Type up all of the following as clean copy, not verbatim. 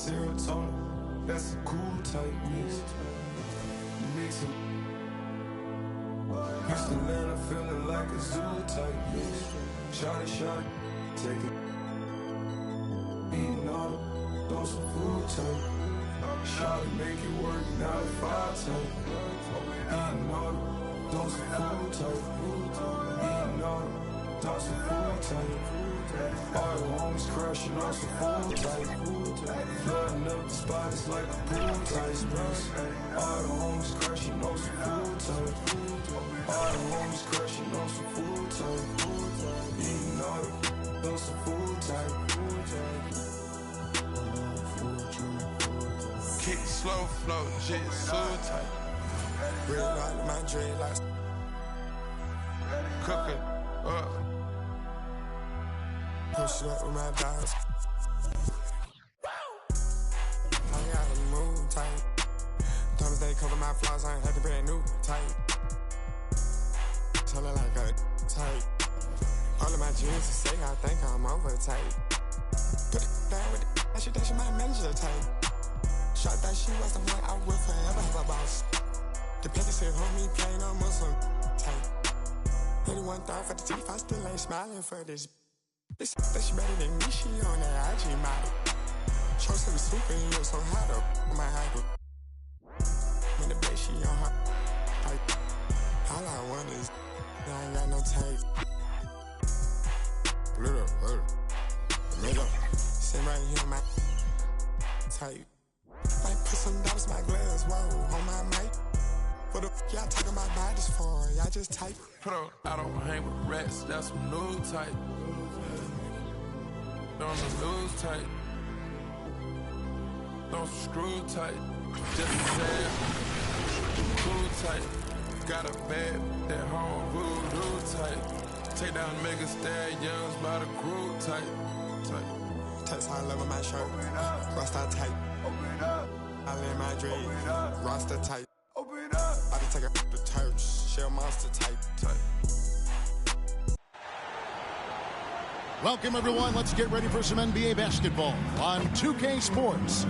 serotonin, that's a cool type mix. Mix it. Used to land feeling like a zoo type mix. Shot, take it. Eating all the, throw some food type. Shot it, make it work, now it's 5 type. Eating all the, throw some food type. Eating all the, throw some food type. All the homies crashing on some food type. Flooding up the spot, it's like a pool type. All the homies crashing on some food type. All the homies crashing on some food type. Eating all the, throw some food type. Kick slow flow, jitsu type. Real like my dreadlocks. Cooking up. Push it up with my dogs. I got a move tight. Thomas they cover my flaws, I ain't had to brand new tight. Tell her like a tight. All of my jeans say I think I'm over tight. Put it down with it, I should dash my manager tight. Shot that she was the one I will forever have a boss. The paper said, homie, plain on Muslim tight. 81 thought for the teeth, I still ain't smiling for this. This she better than me, she on that IG model. Chose to be super and you so hot up on my hyper. In the bed, she on her tight. All I want is, I ain't got no tape. Little, sit right here on my tight. Might put some dollars in my glass, whoa, on my mic. What the f*** y'all talking about bodies for? Y'all just type. Bro, I don't hang with rats, that's some new type. On the news type. Don't screw tight. Just sad. Cool tight. Got a bad, that home voodoo type. Take down mega stallions by the crew type. Text high level my shirt. Rasta tight. I lay my dream. Rasta tight. I just take a the turch. Shell monster type. Welcome, everyone. Let's get ready for some NBA basketball on 2K Sports.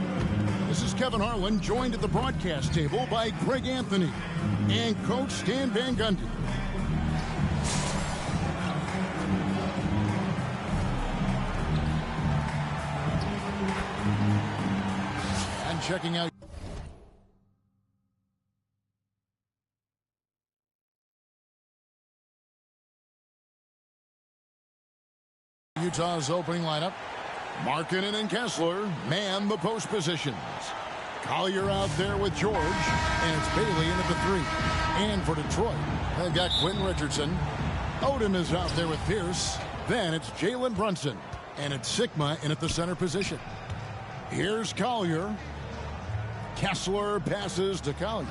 This is Kevin Harlan, joined at the broadcast table by Greg Anthony and Coach Stan Van Gundy. And checking out Utah's opening lineup. Markkanen and Kessler man the post positions. Collier out there with George, and it's Bailey in at the 3. And for Detroit, they've got Quinn Richardson. Odom is out there with Pierce. Then it's Jalen Brunson, and it's Sigma in at the center position. Here's Collier. Kessler passes to Collier.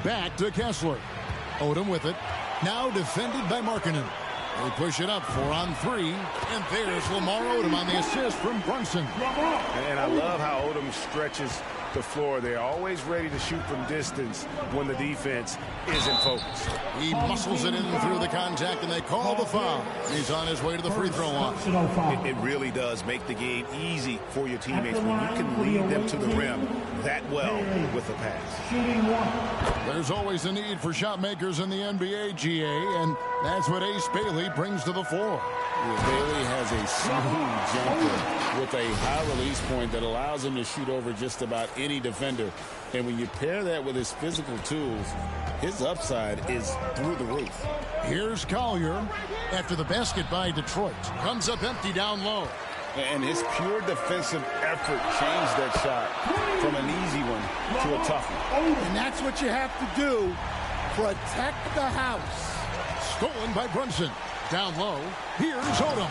Back to Kessler. Odom with it. Now defended by Markkanen. They push it up 4-on-3, and there's Lamar Odom on the assist from Brunson. And I love how Odom stretches the floor. They're always ready to shoot from distance when the defense isn't focused. He muscles it in through the contact, and they call the foul. He's on his way to the free throw line. It really does make the game easy for your teammates when you can lead them to the rim that well with a pass. There's always a need for shot makers in the NBA, GA, and that's what Ace Bailey brings to the floor. Bailey has a smooth jumper with a high release point that allows him to shoot over just about any defender. And when you pair that with his physical tools, his upside is through the roof. Here's Collier after the basket by Detroit. Comes up empty down low. And his pure defensive effort changed that shot from an easy one to a tough one. And that's what you have to do. Protect the house. Stolen by Brunson. Down low. Here's Odom.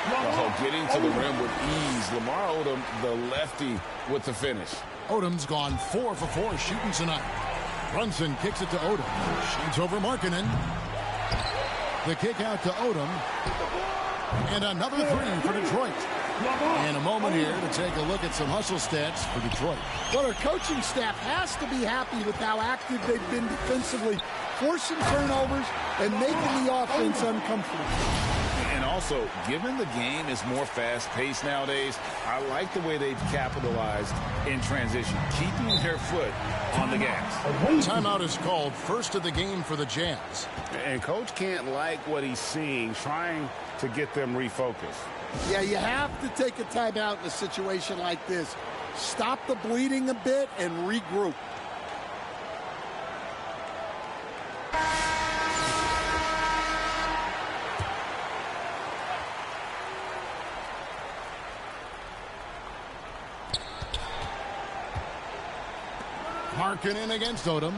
Oh, getting to the rim with ease. Lamar Odom, the lefty, with the finish. Odom's gone 4 for 4 shooting tonight. Brunson kicks it to Odom. Shoots over Markkanen. The kick out to Odom. And another 3 for Detroit. And a moment here to take a look at some hustle stats for Detroit. Well, their coaching staff has to be happy with how active they've been defensively, forcing turnovers and making the offense uncomfortable. And also, given the game is more fast-paced nowadays, I like the way they've capitalized in transition, keeping their foot on the gas. Timeout is called, first of the game for the Jazz. And Coach can't like what he's seeing, trying to get them refocused. Yeah, you have to take a timeout in a situation like this. Stop the bleeding a bit and regroup. Markkanen against Odom.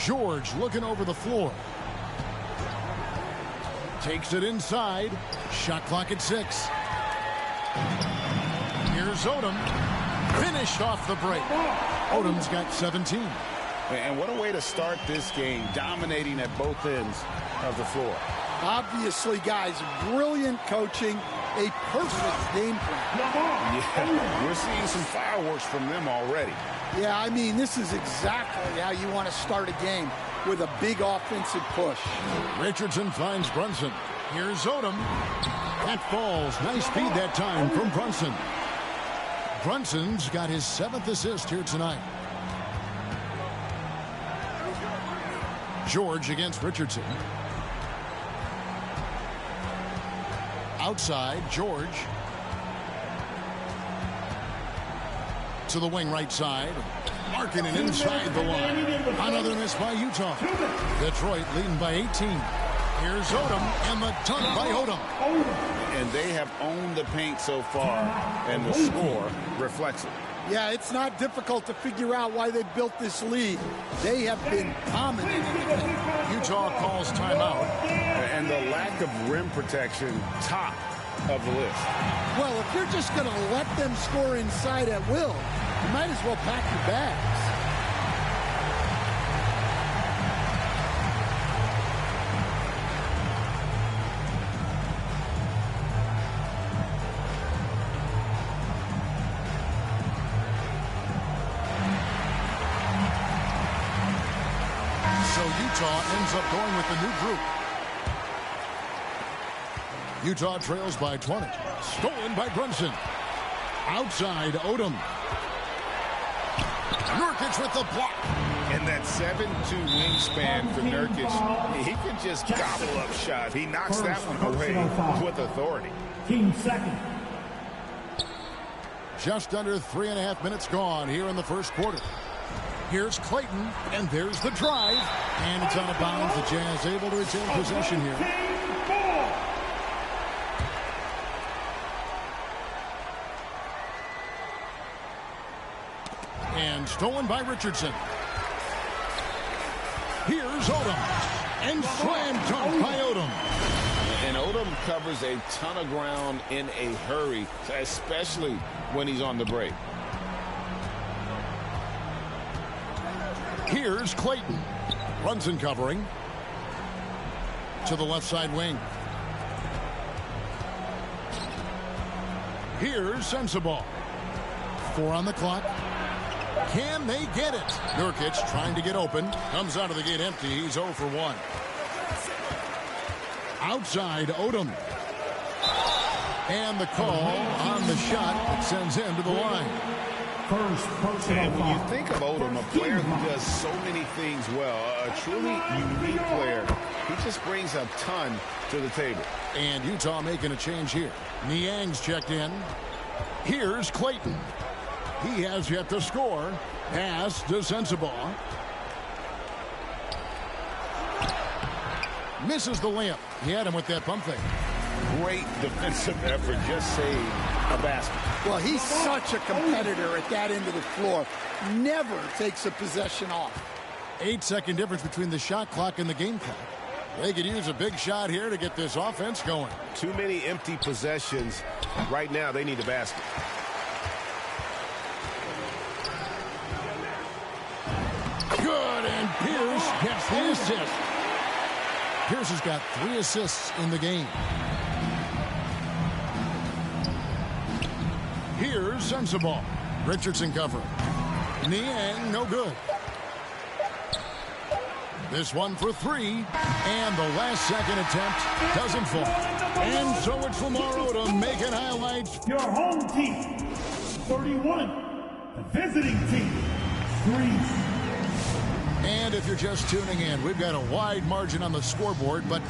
George looking over the floor. Takes it inside. Shot clock at 6. Here's Odom. Finished off the break. Odom's got 17. And what a way to start this game, dominating at both ends of the floor. Obviously, guys, brilliant coaching, a perfect game plan. Yeah, we're seeing some fireworks from them already. Yeah, I mean, this is exactly how you want to start a game, with a big offensive push. Richardson finds Brunson. Here's Odom. That falls. Nice speed that time from Brunson. Brunson's got his 7th assist here tonight. George against Richardson. Outside, George. To the wing right side. Markkanen inside the line. Another miss by Utah. Detroit leading by 18. Here's Odom, and the dunk by Odom. And they have owned the paint so far, and the score reflects it. Yeah, it's not difficult to figure out why they built this lead. They have been dominating the paint. Utah calls timeout. And the lack of rim protection, top of the list. Well, if you're just going to let them score inside at will, you might as well pack your bags. So Utah ends up going with the new group. Utah trails by 20. Stolen by Brunson. Outside, Odom. Nurkic with the block. And that 7'2" wingspan for Nurkic, he can just gobble up shots. He knocks that one away with authority. Team second. Just under 3.5 minutes gone here in the first quarter. Here's Clayton, and there's the drive. And it's out of bounds. The Jazz able to retain possession here. And stolen by Richardson. Here's Odom. And slam dunk by Odom. And Odom covers a ton of ground in a hurry, especially when he's on the break. Here's Clayton. Brunson covering. To the left side wing. Here's Sensabaugh. 4 on the clock. Can they get it? Nurkic trying to get open. Comes out of the gate empty. He's 0 for 1. Outside, Odom. And the call on the shot that sends him to the line. And when you think of Odom, a player who does so many things well, a truly unique player, he just brings a ton to the table. And Utah making a change here. Niang's checked in. Here's Clayton. He has yet to score. Pass to Sensabaugh. Misses the layup. He had him with that pump fake. Great defensive effort, just saved a basket. Well, he's such a competitor at that end of the floor. Never takes a possession off. 8-second difference between the shot clock and the game clock. They could use a big shot here to get this offense going. Too many empty possessions. Right now, they need a basket. Good, and Pierce gets the assist. Pierce has got 3 assists in the game. Here's Sensabaugh. Richardson covering. Niang, no good. This one for three, and the last second attempt doesn't fall. And so it's Lamar Odom making highlights. Your home team, 31. The visiting team, 3. And if you're just tuning in, we've got a wide margin on the scoreboard, but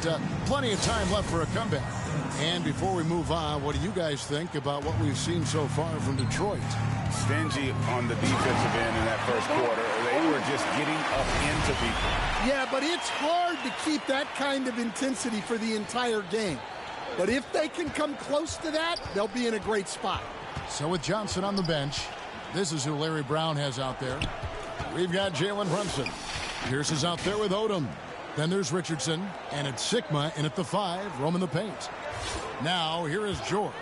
plenty of time left for a comeback. And before we move on, what do you guys think about what we've seen so far from Detroit? Stingy on the defensive end in that first quarter. They were just getting up into people. Yeah, but it's hard to keep that kind of intensity for the entire game. But if they can come close to that, they'll be in a great spot. So with Johnson on the bench, this is who Larry Brown has out there. We've got Jalen Brunson. Pierce is out there with Odom. Then there's Richardson, and it's Sigma in at the 5, roaming the paint. Now, here is George.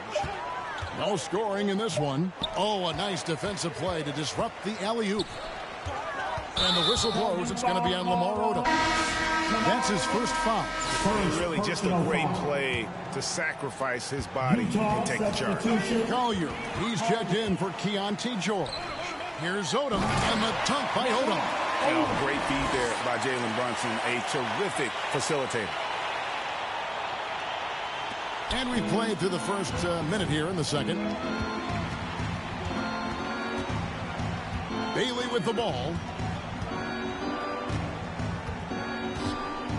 No scoring in this one. Oh, a nice defensive play to disrupt the alley-oop. And the whistle blows. It's going to be on Lamar Odom. That's his first foul. Really just a great play to sacrifice his body and take the charge. Collier, he's checked in for Keontae George. Here's Odom, and the dunk by Odom. Oh, great feed there by Jalen Brunson, a terrific facilitator. And we played through the first minute here in the second. Bailey with the ball.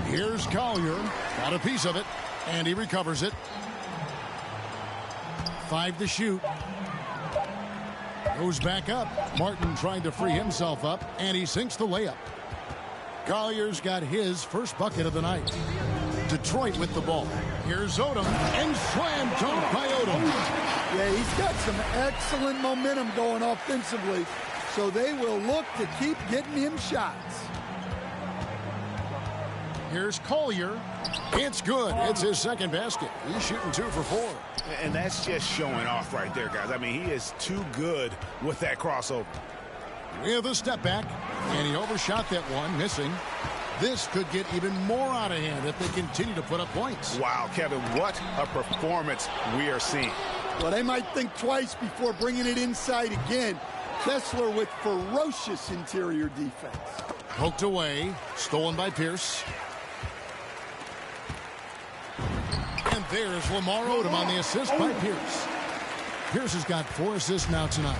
Here's Collier. Got a piece of it, and he recovers it. 5 to shoot. Goes back up. Martin trying to free himself up, and he sinks the layup. Collier's got his first bucket of the night. Detroit with the ball. Here's Odom, and slam dunk by Odom. Yeah, he's got some excellent momentum going offensively, so they will look to keep getting him shots. Here's Collier. It's good. It's his second basket. He's shooting 2 for 4. And that's just showing off right there, guys. I mean, he is too good with that crossover. With a step back, and he overshot that one, missing. This could get even more out of hand if they continue to put up points. Wow, Kevin, what a performance we are seeing. Well, they might think twice before bringing it inside again. Kessler with ferocious interior defense. Poked away, stolen by Pierce. And there's Lamar Odom on the assist by Pierce. Pierce has got 4 assists now tonight.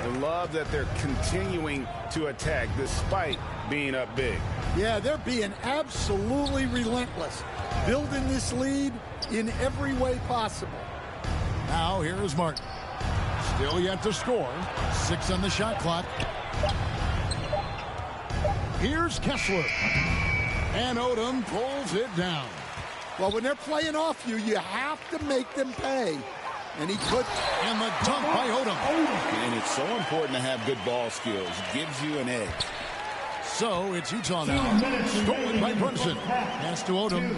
I love that they're continuing to attack despite being up big. Yeah, they're being absolutely relentless, building this lead in every way possible. Now here is Martin. Still yet to score. 6 on the shot clock. Here's Kessler. And Odom pulls it down. Well, when they're playing off you, you have to make them pay. And he could. And the dunk by Odom. And it's so important to have good ball skills. It gives you an edge. So it's Utah now. Stolen by Brunson. Pass to Odom.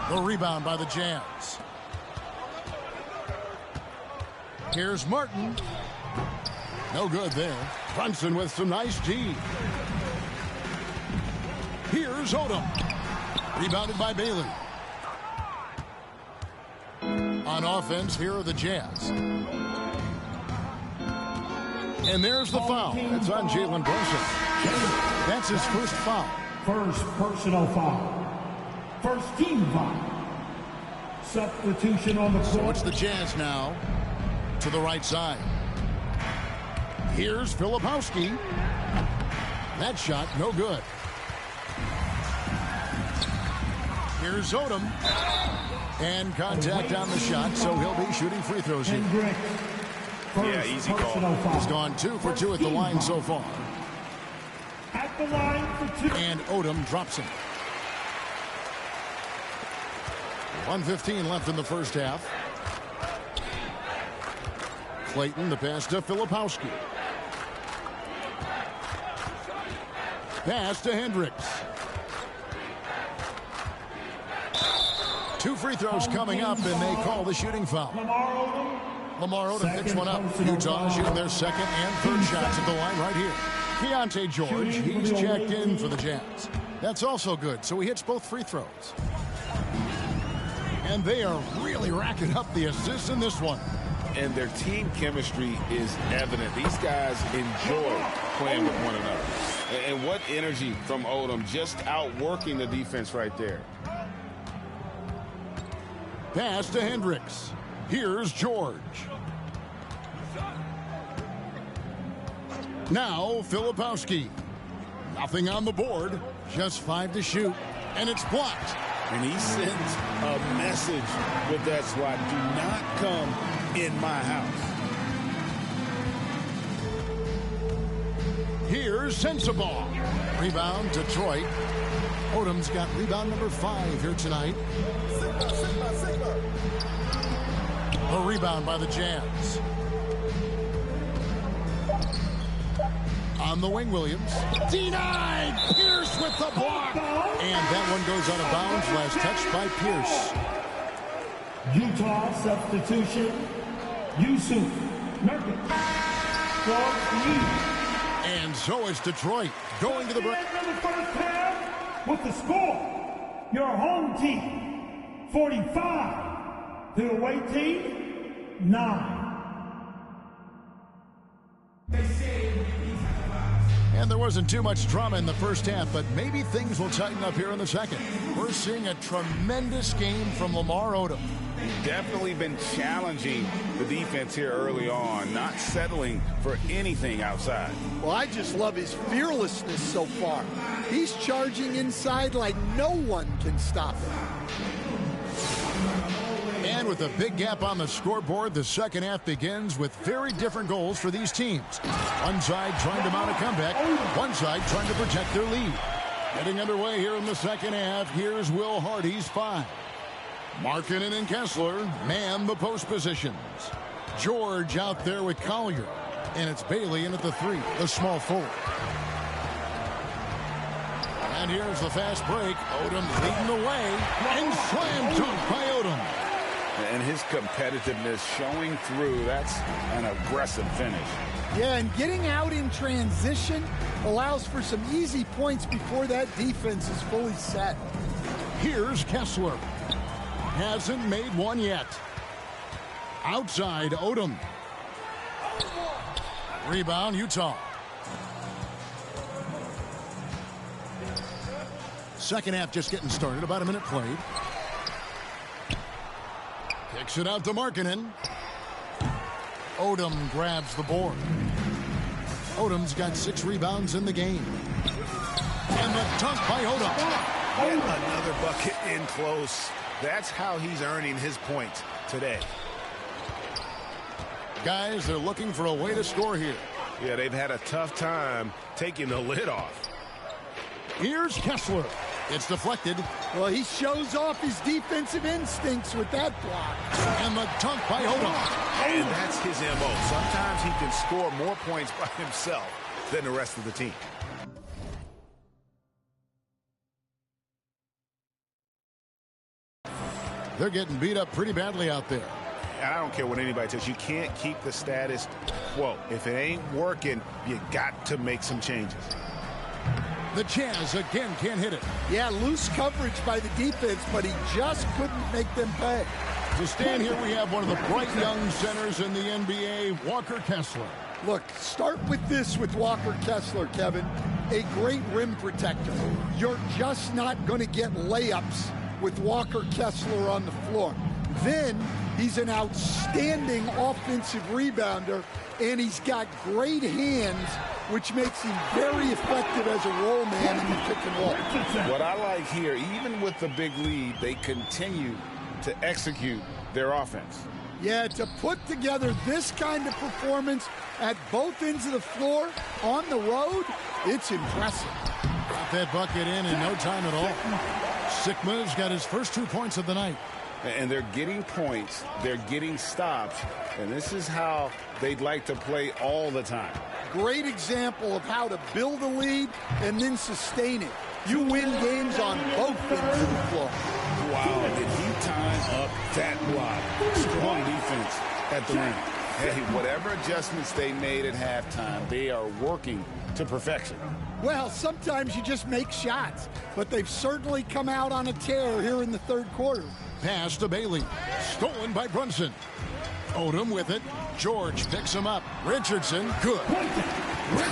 The rebound by the Jazz. Here's Martin. No good there. Brunson with some nice D. Here's Odom. Rebounded by Bailey. On offense, here are the Jazz. And there's the foul. It's on Jalen Brunson. That's his first foul. First personal foul. First team foul. Substitution on the court. So it's the Jazz now to the right side. Here's Filipowski. That shot, no good. Here's Odom. And contact on the shot, so he'll be shooting free throws here. Yeah, easy call. He's gone 2 for 2 at the line so far. At the line for 2. And Odom drops him. 1:15 left in the first half. Clayton, the pass to Filipowski. Pass to Hendricks. 2 free throws coming up, and they call the shooting foul. Lamar Odom picks one up. Utah shooting their second and third shots at the line right here. Keontae George, he's checked in for the Jazz. That's also good, so he hits both free throws. And they are really racking up the assists in this one. And their team chemistry is evident. These guys enjoy playing with one another. And what energy from Odom, just outworking the defense right there. Pass to Hendricks. Here's George. Now Filipowski. Nothing on the board. Just 5 to shoot. And it's blocked. And he sends a message with that swat. Do not come in my house. Here's Sensabaugh. Rebound, Detroit. Odom's got rebound number 5 here tonight. A rebound by the Jazz. On the wing, Williams. Denied! Pierce with the block. And that one goes out of bounds. Last touch by Pierce. Utah substitution. Yusuf Nurkic. And so is Detroit going to the break. In the first half with the score. Your home team 45. The away team 9. And there wasn't too much drama in the first half, but maybe things will tighten up here in the second. We're seeing a tremendous game from Lamar Odom. Definitely been challenging the defense here early on, not settling for anything outside. Well, I just love his fearlessness so far. He's charging inside like no one can stop him. And with a big gap on the scoreboard, the second half begins with very different goals for these teams. One side trying to mount a comeback, one side trying to protect their lead. Getting underway here in the second half, here's Will Hardy's 5. Markkanen and Kessler man the post positions. George out there with Collier. And it's Bailey in at the 3, the small forward. And here's the fast break. Odom leading the way. And slam dunk by Odom. And his competitiveness showing through. That's an aggressive finish. Yeah, and getting out in transition allows for some easy points before that defense is fully set. Here's Kessler. Hasn't made one yet. Outside, Odom. Rebound, Utah. Second half just getting started. About a minute played. Kicks it out to Markkanen. Odom grabs the board. Odom's got 6 rebounds in the game. And the dunk by Odom. Yet another bucket in close. That's how he's earning his points today. Guys, they're looking for a way to score here. Yeah, they've had a tough time taking the lid off. Here's Kessler. It's deflected. Well, he shows off his defensive instincts with that block. And the dunk by Odom. And that's his MO. Sometimes he can score more points by himself than the rest of the team. They're getting beat up pretty badly out there. And I don't care what anybody says. You can't keep the status quo. If it ain't working, you got to make some changes. The Jazz again can't hit it. Yeah, loose coverage by the defense, but he just couldn't make them pay. To stand here, we have one of the bright young centers in the NBA, Walker Kessler. Look, start with this with Walker Kessler, Kevin. A great rim protector. You're just not going to get layups with Walker Kessler on the floor. Then he's an outstanding offensive rebounder, and he's got great hands, which makes him very effective as a roll man in the pick and roll. What I like here, even with the big lead, they continue to execute their offense. Yeah, to put together this kind of performance at both ends of the floor on the road, it's impressive. Got that bucket in no time at all. Sikma's got his first 2 points of the night. And they're getting points, they're getting stops, and this is how they'd like to play all the time. Great example of how to build a lead and then sustain it. You win games on both ends of the floor. Wow, did he time up that block? Strong defense at the rim. Hey, whatever adjustments they made at halftime, they are working to perfection. Well, sometimes you just make shots, but they've certainly come out on a tear here in the third quarter. Pass to Bailey. Stolen by Brunson. Odom with it. George picks him up. Richardson, good.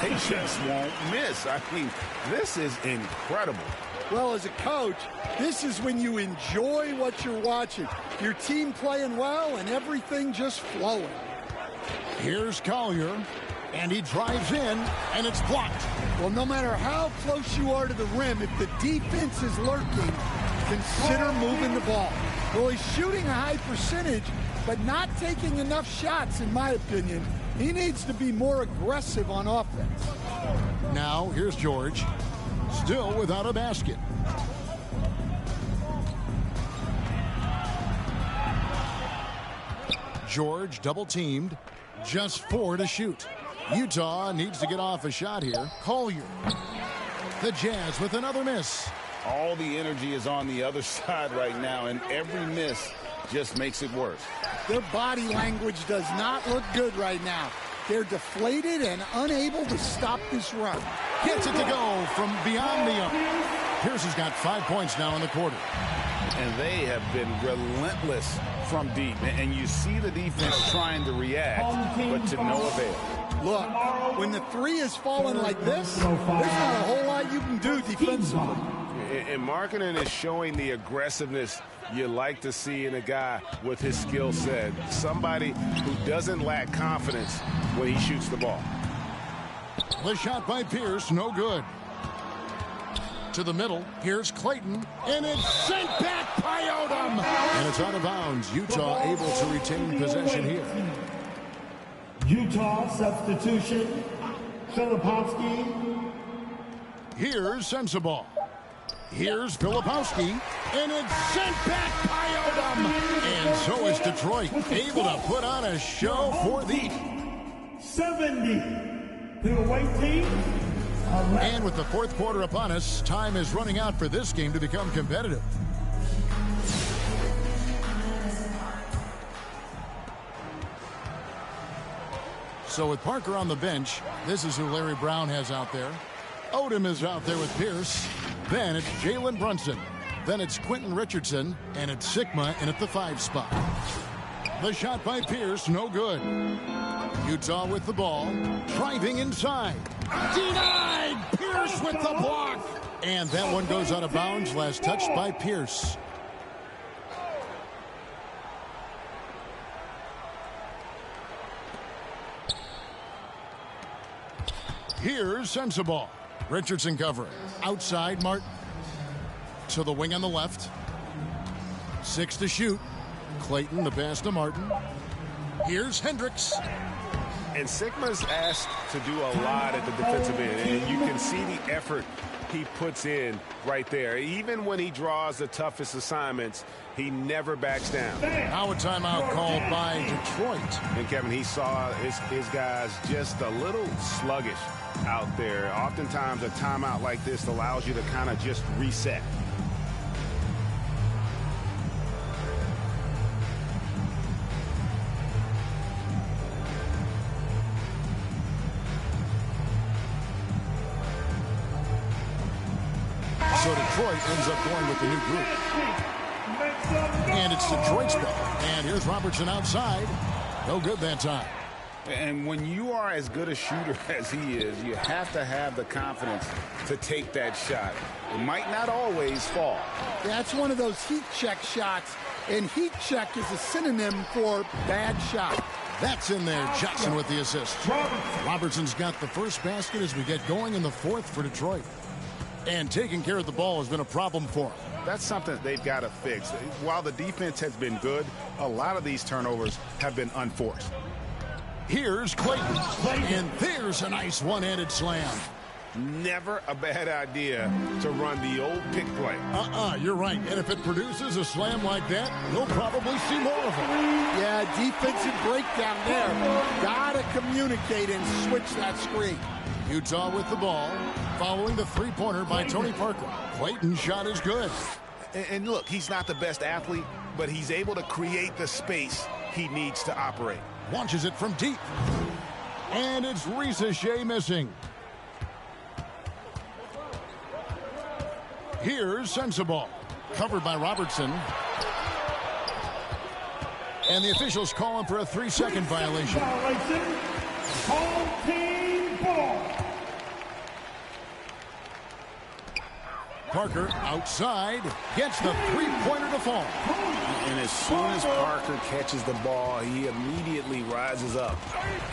They just won't miss. I mean, this is incredible. Well, as a coach, this is when you enjoy what you're watching. Your team playing well and everything just flowing. Here's Collier, and he drives in, and it's blocked. Well, no matter how close you are to the rim, if the defense is lurking, consider moving the ball. Well, he's shooting a high percentage, but not taking enough shots, in my opinion. He needs to be more aggressive on offense. Now, here's George, still without a basket. George double-teamed, just 4 to shoot. Utah needs to get off a shot here. Collier. The Jazz with another miss. All the energy is on the other side right now, and every miss just makes it worse. Their body language does not look good right now. They're deflated and unable to stop this run. Gets it to go from beyond the arc. Pierce has got 5 points now in the quarter. And they have been relentless from deep. And you see the defense trying to react, but to no avail. Look, when the three is falling like this, there's not a whole lot you can do defensively. And Markkanen is showing the aggressiveness you like to see in a guy with his skill set. Somebody who doesn't lack confidence when he shoots the ball. The shot by Pierce, no good. To the middle, here's Clayton, and it's sent back by Odom. And it's out of bounds. Utah able to retain possession here. Utah substitution, Filipowski. Here's Sensabaugh. Here's Filipowski, and it's sent back by Odom. And so is Detroit, able to put on a show for the 70 to the away team. And with the fourth quarter upon us, time is running out for this game to become competitive. So with Parker on the bench, this is who Larry Brown has out there. Odom is out there with Pierce. Then it's Jalen Brunson. Then it's Quentin Richardson. And it's Sigma in at the 5 spot. The shot by Pierce, no good. Utah with the ball. Driving inside. Denied! Pierce with the block. And that one goes out of bounds. Last touched by Pierce. Here's Sensabaugh. Richardson covering. Outside, Martin. To the wing on the left. 6 to shoot. Clayton, the pass to Martin. Here's Hendricks. And Sigma's asked to do a lot at the defensive end, and you can see the effort he puts in right there. Even when he draws the toughest assignments, he never backs down. Now a timeout called by Detroit. And Kevin, he saw his guys just a little sluggish out there. Oftentimes a timeout like this allows you to kind of just reset. So Detroit ends up going with the new group. And it's Detroit's ball. And here's Robertson outside. No good that time. And when you are as good a shooter as he is, you have to have the confidence to take that shot. It might not always fall. That's one of those heat check shots, and heat check is a synonym for bad shot. That's in there. Jackson with the assist. Robertson's got the first basket as we get going in the fourth for Detroit. And taking care of the ball has been a problem for him. That's something they've got to fix. While the defense has been good, a lot of these turnovers have been unforced. Here's Clayton. And there's a nice one-handed slam. Never a bad idea to run the old pick play. You're right. And if it produces a slam like that, you'll probably see more of it. Yeah, defensive breakdown there. Gotta communicate and switch that screen. Utah with the ball, following the three-pointer by Tony Parker. Clayton's shot is good. And look, he's not the best athlete, but he's able to create the space he needs to operate. Launches it from deep. And it's Risa Shea missing. Here's Sensabaugh. Covered by Robertson. And the officials call him for a 3-second violation. Home team ball. Parker outside, gets the three-pointer to fall. And as soon as Parker catches the ball, he immediately rises up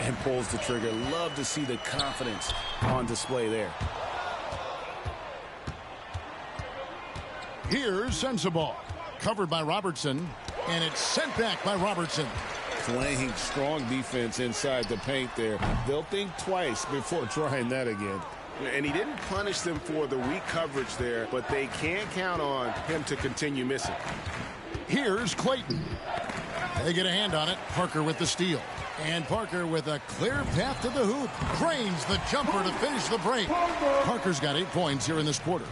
and pulls the trigger. Love to see the confidence on display there. Here's Sensabaugh, covered by Robertson, and it's sent back by Robertson. Playing strong defense inside the paint there. They'll think twice before trying that again. And he didn't punish them for the weak coverage there, but they can't count on him to continue missing. Here's Clayton. They get a hand on it. Parker with the steal. And Parker with a clear path to the hoop. Drains the jumper to finish the break. Parker's got 8 points here in this quarter.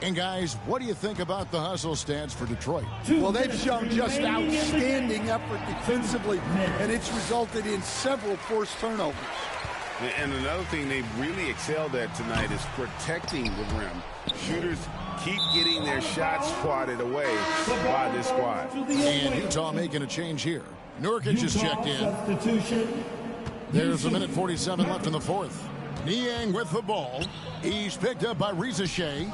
And guys, what do you think about the hustle stats for Detroit? Well, they've shown just outstanding effort defensively, and it's resulted in several forced turnovers. And another thing they've really excelled at tonight is protecting the rim. Shooters keep getting their shots swatted away by this squad. And Utah making a change here. Nurkic is checked in. There's a minute 47 left in the fourth. Niang with the ball. He's picked up by Reza Shea.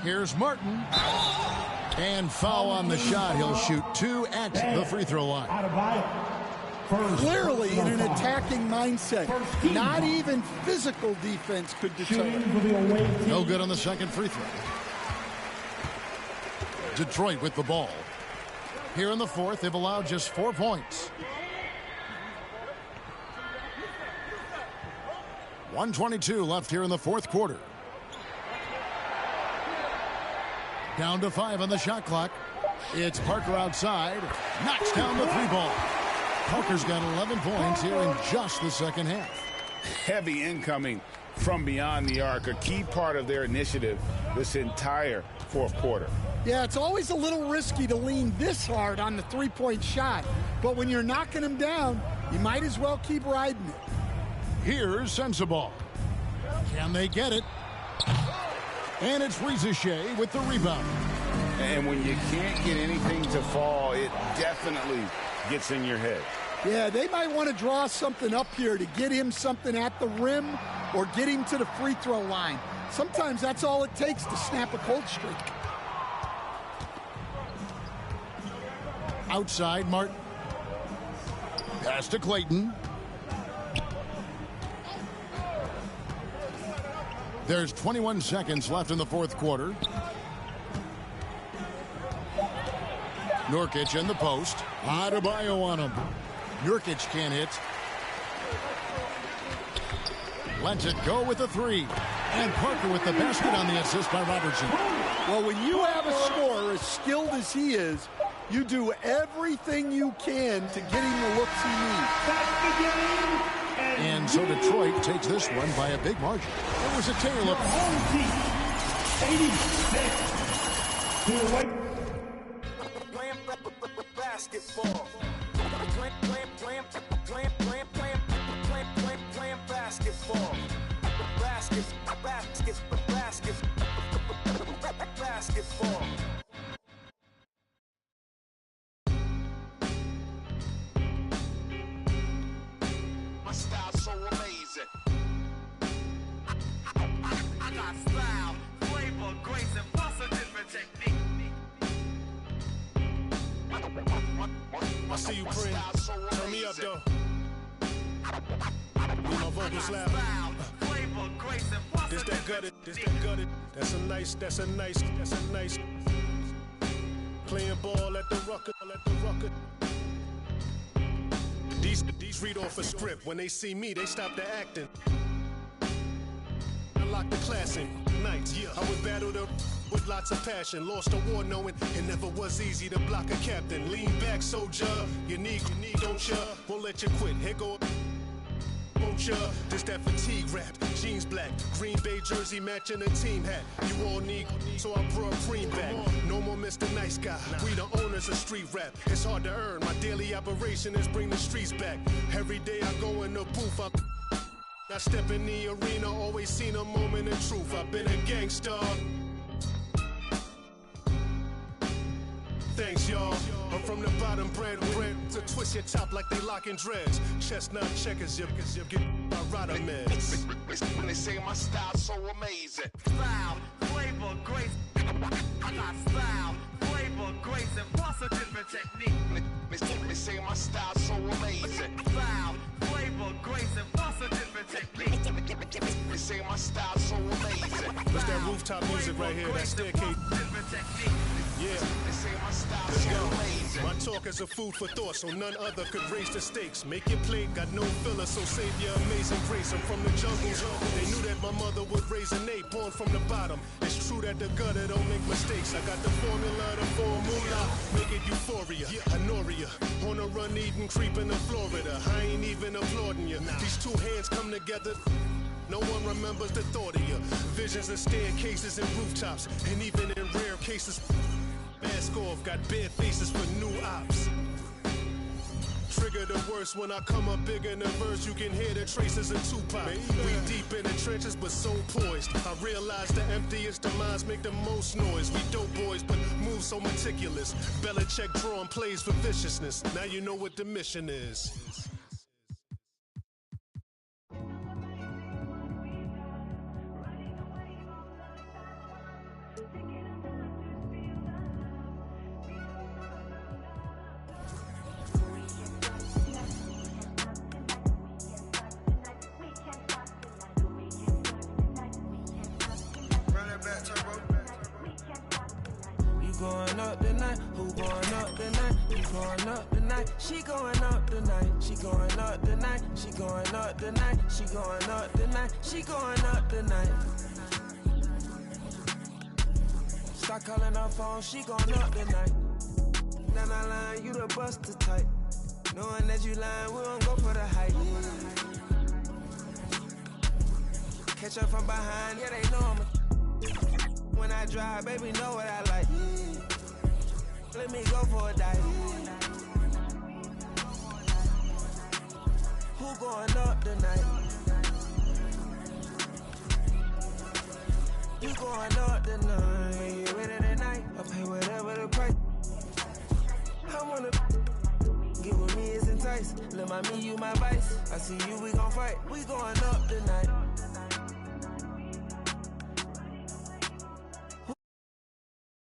Here's Martin. And foul on the shot. He'll shoot 2 at the free throw line. Clearly in an attacking mindset. Not even physical defense could deter it. No good on the second free throw. Detroit with the ball. Here in the fourth, they've allowed just 4 points. 1:22 left here in the fourth quarter. Down to 5 on the shot clock. It's Parker outside. Knocks down the 3-ball. Parker's got 11 points here in just the second half. Heavy incoming from beyond the arc, a key part of their initiative this entire fourth quarter. Yeah, it's always a little risky to lean this hard on the three-point shot. But when you're knocking them down, you might as well keep riding it. Here's Sensabaugh. Can they get it? And it's Reza Shea with the rebound. And when you can't get anything to fall, it definitely gets in your head. Yeah, they might want to draw something up here to get him something at the rim or get him to the free throw line. Sometimes that's all it takes to snap a cold streak. Outside, Martin. Pass to Clayton. There's 21 seconds left in the fourth quarter. Nurkic in the post. Adebayo on him. Nurkic can't hit. Lets it go with a 3. And Parker with the basket on the assist by Robertson. Well, when you have a scorer as skilled as he is, you do everything you can to get him the looks he needs. And so Detroit takes this one by a big margin. It was a tale of... Home team, 86 to Basketball. Basketball. Basketball. My style's so amazing. I got style, flavor, grace, and positive technique. I see you, Prince. Turn me up, though. Need my vocals loud. This that gutted, this that gutted. That's a nice. Playing ball at the rucker, These read off a script. When they see me, they stop the acting. I lock the classic nights, yeah. I would battle the with lots of passion. Lost a war knowing it never was easy to block a captain. Lean back, soldier. You need, don't ya? Won't let you quit. Here go. Won't ya? This that fatigue rap. Jeans black. Green Bay jersey matching a team hat. You all need, so I brought cream back. No more Mr. Nice Guy. We the owners of street rap. It's hard to earn. My daily operation is bring the streets back. Every day I go in the booth. I step in the arena. Always seen a moment of truth. I've been a gangster. thanks, y'all. I'm from the bottom, bread to twist your top like they locking dreads. Chestnut checkers, you get my rider meds. When they say my style's so amazing. Style, flavor, grace. I got style, flavor, grace, and plus a different technique. They say my style's so amazing. Style, flavor, grace, and plus a different technique. They say my style's so amazing. That's that rooftop music right here, that staircase. Different technique. Yeah. They say my style's so amazing. My talk is a food for thought, so none other could raise the stakes. Make your plate, got no filler, so save your amazing grace. I'm from the jungles. They knew that my mother would raise an ape, born from the bottom. It's true that the gutter don't make mistakes. I got the formula, the formula, make it euphoria. Honoria, on a run, eating, creeping to Florida. I ain't even applauding you. These two hands come together. No one remembers the thought of you. Visions of staircases and rooftops, and even in rare cases, mask off, got bare faces for new ops. Trigger the worst when I come up big in the verse. You can hear the traces of Tupac. We deep in the trenches, but so poised. I realize the emptiest of minds make the most noise. We dope boys, but move so meticulous. Belichick drawing plays for viciousness. Now you know what the mission is. Going up tonight, who going up tonight? You going up tonight? She going up tonight. She going up tonight. She going up tonight. She going up tonight. She going up tonight. Start calling her phone. She going up tonight. Now I line, you the buster type. Knowing that you lying, we don't go for the hype. Catch her from behind, yeah they know I'm a. When I drive, baby, know what I like. Let me go for a dive. Who going up tonight? You going up tonight? You ready tonight? I pay whatever the price. I wanna get with me is entice. Let my me, you my vice. I see you, we gon' fight. We going up tonight.